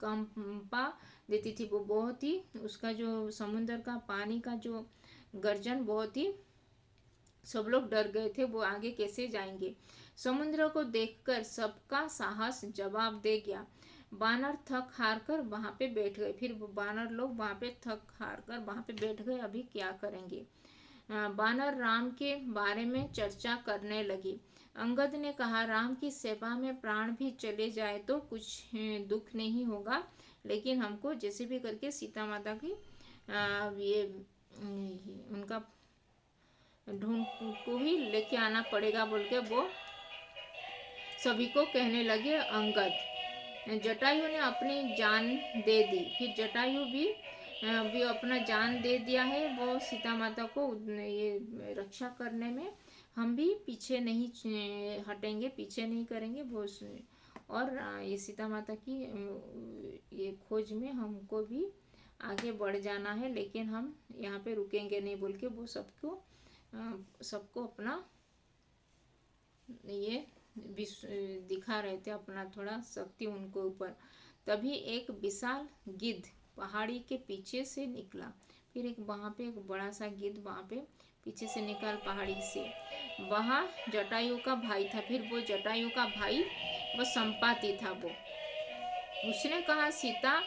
कंपा देती थी, वो बहुत ही उसका जो समुद्र का पानी का जो गर्जन बहुत ही सब लोग डर गए थे, वो आगे कैसे जाएंगे। समुद्र को देखकर सबका साहस जवाब दे गया। बानर थक हार कर वहाँ पे बैठ गए। फिर वो बानर लोग वहाँ पे थक हार कर वहाँ पे बैठ गए, अभी क्या करेंगे। बानर राम के बारे में चर्चा करने लगी। अंगद ने कहा राम की सेवा में प्राण भी चले जाए तो कुछ दुख नहीं होगा, लेकिन हमको जैसे भी करके सीता माता की ये उनका ढूंढ को ही लेके आना पड़ेगा बोल के वो सभी को कहने लगे। अंगद, जटायु ने अपनी जान दे दी। फिर जटायु भी अपना जान दे दिया है वो सीता माता को ये रक्षा करने में। हम भी पीछे नहीं हटेंगे, पीछे नहीं करेंगे वो, और ये सीता माता की ये खोज में हमको भी आगे बढ़ जाना है, लेकिन हम यहाँ पे रुकेंगे नहीं बोल के वो सबको अपना ये दिखा रहे थे, अपना थोड़ा शक्ति उनको ऊपर। तभी एक विशाल गिद्ध पहाड़ी के पीछे से निकला। फिर एक वहाँ पे एक बड़ा सा गिद्ध वहाँ पे पीछे से निकल पहाड़ी से, वहाँ जटायु का भाई था। फिर वो जटायु का भाई वो संपाति था। वो उसने कहा सीता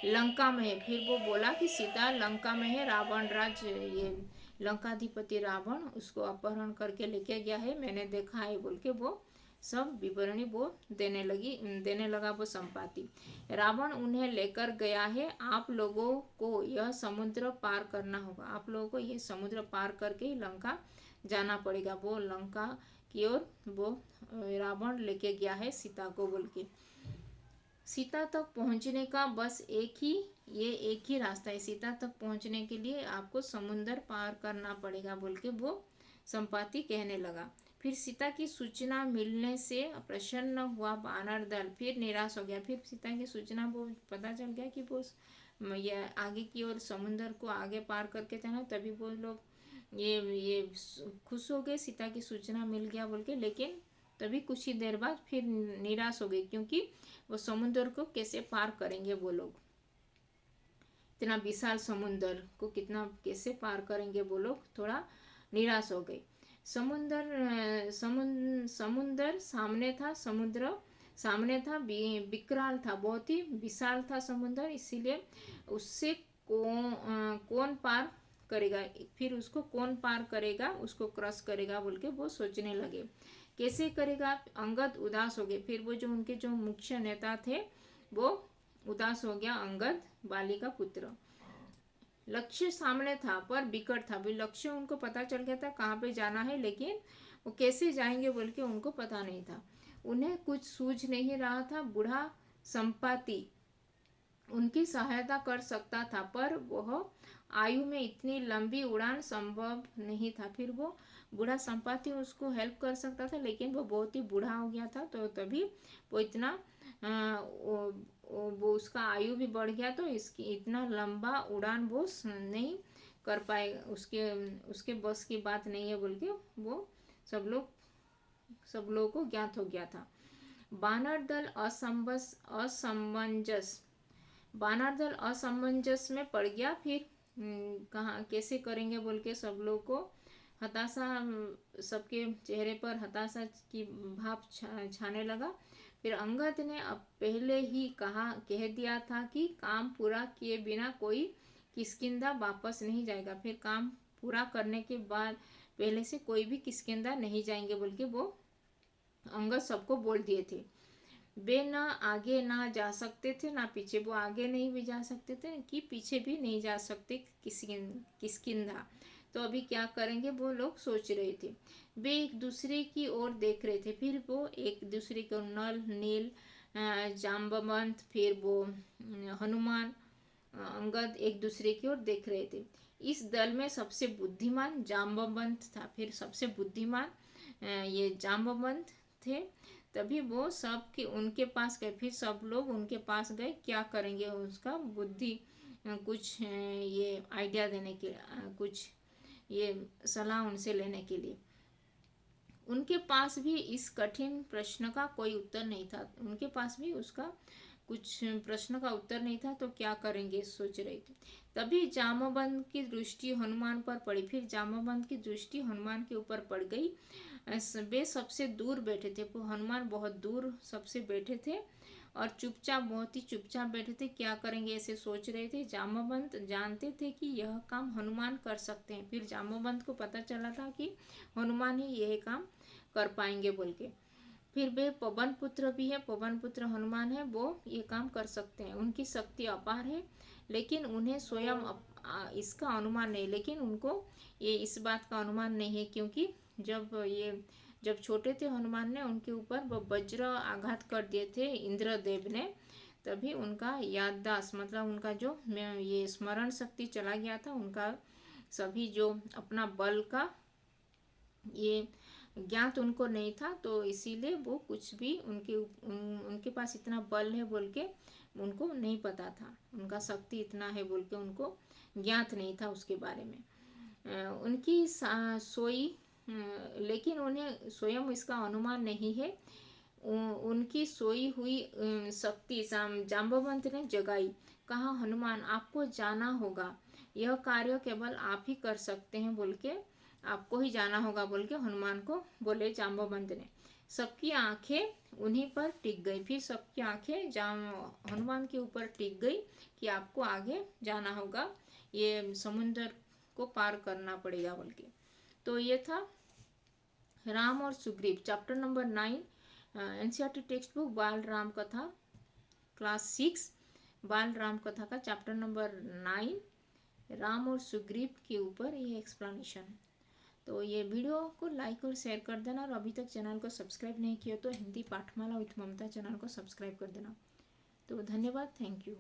लंका में है। फिर वो बोला कि सीता लंका में है, रावण राज ये लंकाधिपति रावण उसको अपहरण करके लेके गया है, मैंने देखा है बोल के वो सब विवरणी वो देने लगा वो संपाति। रावण उन्हें लेकर गया है, आप लोगों को यह समुद्र पार करना होगा, आप लोगों को ये समुद्र पार करके ही लंका जाना पड़ेगा। वो लंका की ओर वो रावण लेके गया है सीता को बोल के। सीता तक पहुंचने का बस एक ही रास्ता है, सीता तक पहुंचने के लिए आपको समुंदर पार करना पड़ेगा बोल के वो संपाति कहने लगा। फिर सीता की सूचना मिलने से प्रसन्न हुआ वानर दल फिर निराश हो गया। फिर सीता की सूचना वो पता चल गया कि वो ये आगे की ओर समुंदर को आगे पार करके जाना, तभी वो लोग ये खुश हो गए, सीता की सूचना मिल गया बोल के। लेकिन तभी कुछ ही देर बाद फिर निराश हो गए, क्योंकि वो समुद्र को कैसे पार करेंगे वो लोग, इतना विशाल समुद्र को कितना कैसे पार करेंगे वो लोग, थोड़ा निराश हो गए। समुद्र सामने था, विकराल था, बहुत ही विशाल था समुद्र, इसीलिए उससे कौन पार करेगा, फिर उसको कौन पार करेगा, उसको क्रॉस करेगा बोल के वो सोचने लगे, कैसे करेगा। अंगद उदास हो गए। फिर वो जो उनके जो मुख्य नेता थे वो उदास हो गया, अंगद बाली का पुत्र। लक्ष्य सामने था पर बिकट था, भी लक्ष्य उनको पता चल गया था कहाँ पे जाना है, लेकिन वो कैसे जाएंगे बोल के उनको पता नहीं था। उन्हें कुछ सूझ नहीं रहा था। बूढ़ा संपाति उनकी सहायता कर सकता था, पर वह आयु में इतनी लंबी उड़ान संभव नहीं था। फिर वो बूढ़ा संपाति उसको हेल्प कर सकता था, लेकिन वो बहुत ही बूढ़ा हो गया था, तो तभी वो इतना वो उसका आयु भी बढ़ गया, तो इसकी इतना लंबा उड़ान वो नहीं कर पाए, उसके बस की बात नहीं है बोल के वो सब लोगों को ज्ञात हो गया था। बानर दल असमंजस में पड़ गया। फिर कहाँ कैसे करेंगे बोल के सब लोग को हताशा, सबके चेहरे पर हताशा की भाव छाने लगा। फिर अंगद ने अब पहले ही कह दिया था कि काम पूरा किए बिना कोई किष्किंधा वापस नहीं जाएगा। फिर काम पूरा करने के बाद पहले से कोई भी किष्किंधा नहीं जाएंगे बोल के वो अंगद सबको बोल दिए थे। वे ना आगे ना जा सकते थे ना पीछे, वो आगे नहीं भी जा सकते थे कि पीछे भी नहीं जा सकते किष्किंधा। तो अभी क्या करेंगे वो लोग सोच रहे थे। वे एक दूसरे की ओर देख रहे थे। फिर वो एक दूसरे को नल, नील, जाम्बवंत, फिर वो हनुमान, अंगद एक दूसरे की ओर देख रहे थे। इस दल में सबसे बुद्धिमान जाम्बवंत था। फिर सबसे बुद्धिमान ये जाम्बवंत थे। तभी वो सब के उनके पास गए। फिर सब लोग उनके पास गए, क्या करेंगे उसका बुद्धि कुछ ये आइडिया देने के, कुछ ये सलाह उनसे लेने के लिए। उनके पास भी इस कठिन प्रश्न का कोई उत्तर नहीं था, उनके पास भी उसका कुछ प्रश्न का उत्तर नहीं था, तो क्या करेंगे सोच रहे थे। तभी जामवंत की दृष्टि हनुमान पर पड़ी। फिर जामवंत की दृष्टि हनुमान के ऊपर पड़ गई। वे सबसे दूर बैठे थे, हनुमान बहुत दूर सबसे बैठे थे और चुपचाप, बहुत ही चुपचाप बैठे थे। क्या करेंगे ऐसे सोच रहे थे। जामवंत जानते थे कि यह काम हनुमान कर सकते हैं। फिर जामवंत को पता चला था कि हनुमान ही यह काम कर पाएंगे बोल के। फिर वे पवन पुत्र भी है, पवन पुत्र हनुमान है, वो ये काम कर सकते हैं, उनकी शक्ति अपार है, लेकिन उन्हें स्वयं इसका अनुमान नहीं, लेकिन उनको ये इस बात का अनुमान नहीं है, क्योंकि जब छोटे थे हनुमान ने उनके ऊपर वो वज्र आघात कर दिए थे इंद्रदेव ने, तभी उनका याददाश्त मतलब उनका जो ये स्मरण शक्ति चला गया था, उनका सभी जो अपना बल का ये ज्ञात उनको नहीं था, तो इसीलिए वो कुछ भी उनके पास इतना बल है बोल के उनको नहीं पता था, उनका शक्ति इतना है बोल के उनको ज्ञात नहीं था उसके बारे में। उनकी सोई, लेकिन उन्हें स्वयं इसका अनुमान नहीं है। उनकी सोई हुई शक्ति जाम्बवंत ने जगाई। कहा, हनुमान आपको जाना होगा, यह कार्य केवल आप ही कर सकते हैं बोल के, आपको ही जाना होगा बोल के हनुमान को बोले जाम्बवंत ने। सबकी आंखें उन्हीं पर टिक गई। फिर सबकी आंखें हनुमान के ऊपर टिक गई कि आपको आगे जाना होगा, ये समुद्र को पार करना पड़ेगा बोल के। तो ये था राम और Sugriv, chapter number 9 NCERT textbook Bal Ram कथा क्लास 6 बाल राम कथा का चैप्टर नंबर 9 राम और सुग्रीव के ऊपर ये एक्सप्लेनेशन। तो ये वीडियो को लाइक और शेयर कर देना, और अभी तक चैनल को सब्सक्राइब नहीं किया तो हिंदी पाठमाला विथ ममता चैनल को सब्सक्राइब कर देना। तो धन्यवाद, थैंक यू।